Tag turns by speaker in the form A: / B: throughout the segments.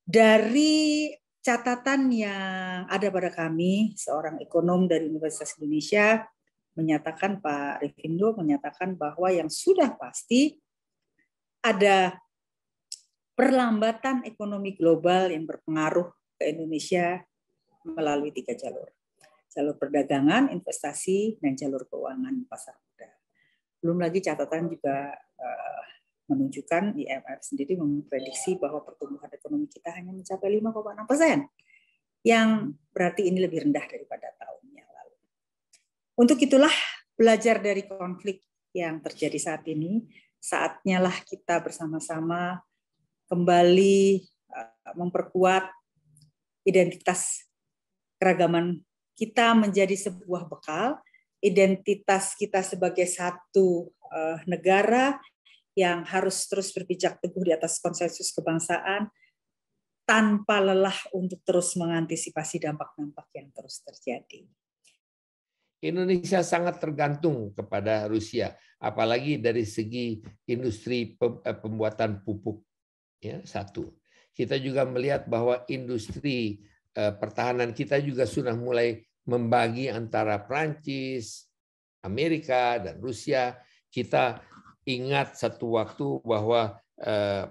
A: Dari catatan yang ada pada kami, seorang ekonom dari Universitas Indonesia menyatakan, Pak Rivindo menyatakan bahwa yang sudah pasti ada perlambatan ekonomi global yang berpengaruh ke Indonesia melalui 3 jalur. Jalur perdagangan, investasi, dan jalur keuangan pasar modal. Belum lagi catatan juga menunjukkan IMF sendiri memprediksi bahwa pertumbuhan ekonomi kita hanya mencapai 5,6%, yang berarti ini lebih rendah daripada tahun yang lalu. Untuk itulah, belajar dari konflik yang terjadi saat ini, saatnya lah kita bersama-sama kembali memperkuat identitas keragaman kita menjadi sebuah bekal, identitas kita sebagai satu negara yang harus terus berpijak teguh di atas konsensus kebangsaan tanpa lelah untuk terus mengantisipasi dampak-dampak yang terus terjadi.
B: Indonesia sangat tergantung kepada Rusia, apalagi dari segi industri pembuatan pupuk. Ya, satu. Kita juga melihat bahwa industri pertahanan kita juga sudah mulai membagi antara Prancis, Amerika, dan Rusia. Kita ingat satu waktu bahwa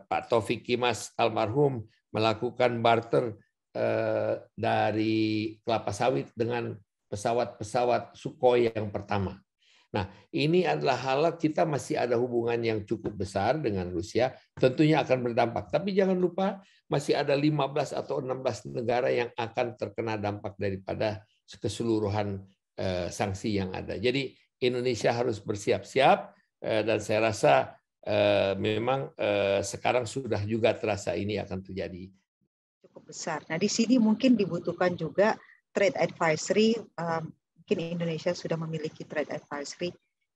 B: Pak Taufik Kimas almarhum melakukan barter dari kelapa sawit dengan pesawat-pesawat Sukhoi yang pertama. Nah, ini adalah hal kita masih ada hubungan yang cukup besar dengan Rusia, tentunya akan berdampak. Tapi jangan lupa masih ada 15 atau 16 negara yang akan terkena dampak daripada keseluruhan sanksi yang ada. Jadi Indonesia harus bersiap-siap dan saya rasa memang sekarang sudah juga terasa ini akan terjadi.
C: Cukup besar. Nah, di sini mungkin dibutuhkan juga trade advisory. Mungkin Indonesia sudah memiliki trade advisory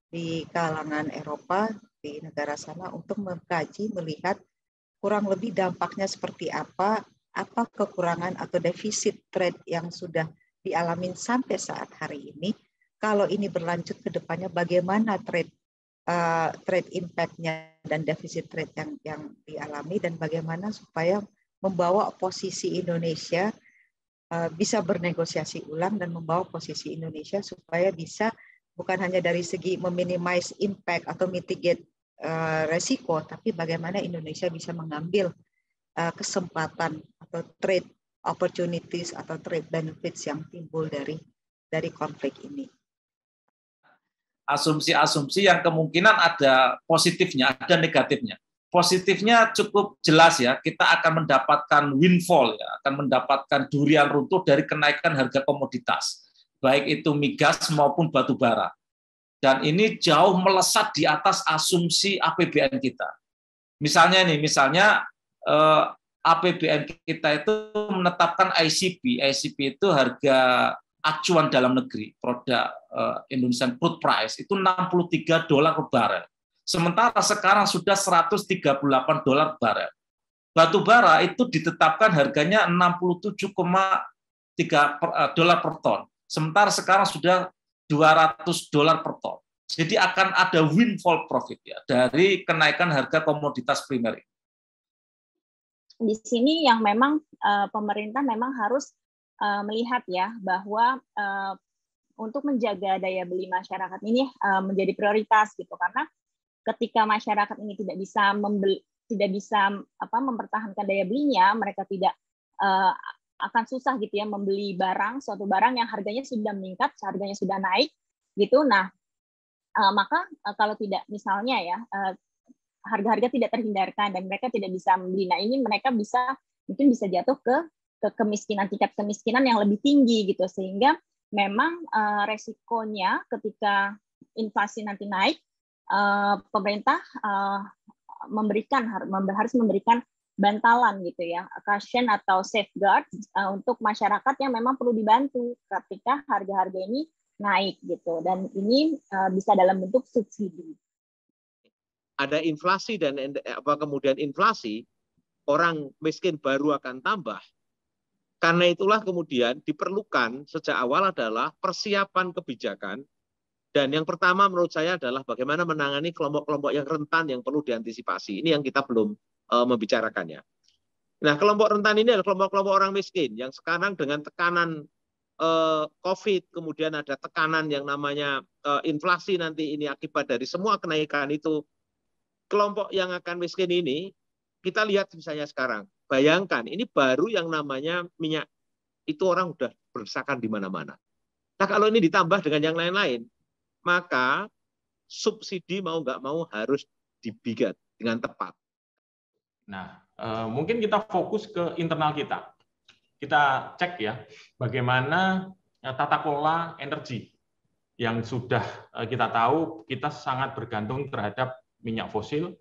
C: di kalangan Eropa, di negara sana untuk mengkaji, melihat kurang lebih dampaknya seperti apa kekurangan atau defisit trade yang sudah dialami sampai saat hari ini. Kalau ini berlanjut ke depannya, bagaimana trade impact-nya dan defisit trade yang dialami, dan bagaimana supaya membawa posisi Indonesia bisa bernegosiasi ulang dan membawa posisi Indonesia supaya bisa bukan hanya dari segi meminimize impact atau mitigate resiko, tapi bagaimana Indonesia bisa mengambil kesempatan atau trade opportunities atau trade benefits yang timbul dari konflik ini.
D: Asumsi-asumsi yang kemungkinan ada positifnya, ada negatifnya. Positifnya cukup jelas ya, kita akan mendapatkan windfall, ya, akan mendapatkan durian runtuh dari kenaikan harga komoditas, baik itu migas maupun batu bara. Dan ini jauh melesat di atas asumsi APBN kita. Misalnya APBN kita itu menetapkan ICP. ICP itu harga acuan dalam negeri, produk Indonesian Crude Price itu $63 per barel. Sementara sekarang sudah $138 per barel. Batu bara itu ditetapkan harganya $67,3 per ton. Sementara sekarang sudah $200 per ton. Jadi akan ada windfall profit ya dari kenaikan harga komoditas primer.
E: Di sini yang memang pemerintah memang harus melihat ya bahwa untuk menjaga daya beli masyarakat ini menjadi prioritas gitu, karena ketika masyarakat ini tidak bisa mempertahankan daya belinya, mereka tidak akan susah gitu ya membeli suatu barang yang harganya sudah meningkat, harganya sudah naik gitu. Nah, maka kalau tidak misalnya ya harga-harga tidak terhindarkan dan mereka tidak bisa membeli, nah ini mereka mungkin bisa jatuh ke kemiskinan, tingkat kemiskinan yang lebih tinggi gitu, sehingga memang resikonya ketika inflasi nanti naik, pemerintah harus memberikan bantalan gitu ya, cushion atau safeguard untuk masyarakat yang memang perlu dibantu ketika harga-harga ini naik gitu, dan ini bisa dalam bentuk subsidi.
F: Ada inflasi dan kemudian inflasi, orang miskin baru akan tambah. Karena itulah kemudian diperlukan sejak awal adalah persiapan kebijakan, dan yang pertama menurut saya adalah bagaimana menangani kelompok-kelompok yang rentan yang perlu diantisipasi. Ini yang kita belum membicarakannya. Nah, kelompok rentan ini adalah kelompok-kelompok orang miskin yang sekarang dengan tekanan COVID, kemudian ada tekanan yang namanya inflasi nanti ini akibat dari semua kenaikan itu. Kelompok yang akan miskin ini, kita lihat misalnya sekarang, bayangkan ini baru yang namanya minyak, itu orang udah berdesakan di mana-mana. Nah, kalau ini ditambah dengan yang lain-lain, maka subsidi mau nggak mau harus dibigat dengan tepat.
G: Nah, mungkin kita fokus ke internal kita. Kita cek ya, bagaimana tata kelola energi yang sudah kita tahu kita sangat bergantung terhadap minyak fosil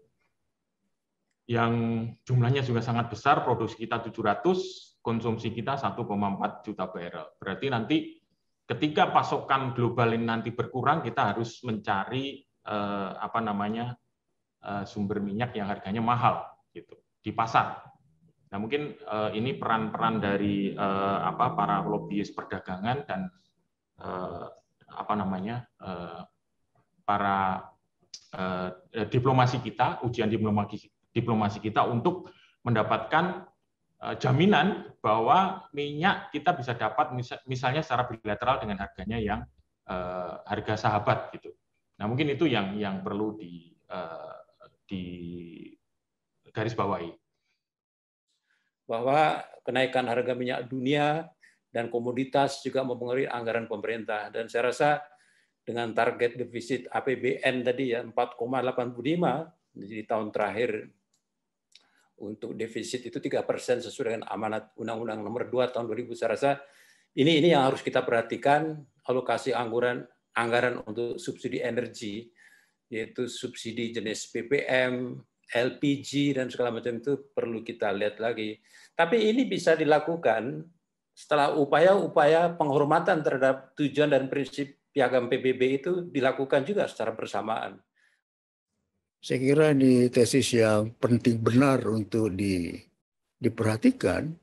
G: yang jumlahnya juga sangat besar, produksi kita 700, konsumsi kita 1,4 juta barrel. Berarti nanti ketika pasokan global ini nanti berkurang, kita harus mencari sumber minyak yang harganya mahal gitu di pasar. Nah, mungkin ini peran-peran dari para lobbyis perdagangan dan para diplomasi kita, ujian diplomasi kita untuk mendapatkan jaminan bahwa minyak kita bisa dapat misalnya secara bilateral dengan harganya yang harga sahabat gitu. Nah, mungkin itu yang perlu di garis bawahi.
H: Bahwa kenaikan harga minyak dunia dan komoditas juga mempengaruhi anggaran pemerintah. Dan saya rasa dengan target defisit APBN tadi ya 4,85 di tahun terakhir untuk defisit itu 3% sesuai dengan amanat Undang-Undang Nomor 2 Tahun 2000. Saya rasa ini yang harus kita perhatikan, alokasi anggaran untuk subsidi energi, yaitu subsidi jenis BBM, LPG dan segala macam itu perlu kita lihat lagi. Tapi ini bisa dilakukan setelah upaya-upaya penghormatan terhadap tujuan dan prinsip Piagam PBB itu dilakukan juga secara bersamaan.
I: Saya kira ini tesis yang penting benar untuk diperhatikan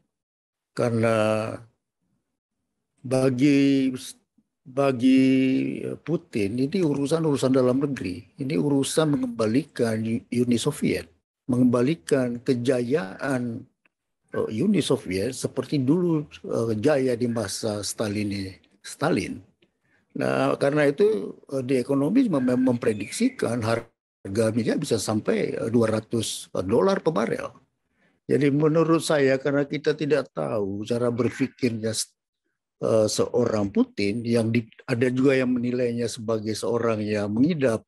I: karena bagi Putin ini urusan dalam negeri, ini urusan mengembalikan Uni Soviet, mengembalikan kejayaan Uni Soviet seperti dulu jaya di masa Stalin. Nah, karena itu di ekonomi memprediksikan harga minyak bisa sampai $200 per barel. Jadi menurut saya karena kita tidak tahu cara berpikirnya seorang Putin yang ada juga yang menilainya sebagai seorang yang mengidap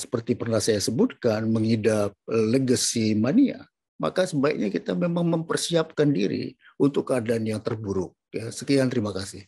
I: seperti pernah saya sebutkan mengidap legacy mania, maka sebaiknya kita memang mempersiapkan diri untuk keadaan yang terburuk. Ya, sekian, terima kasih.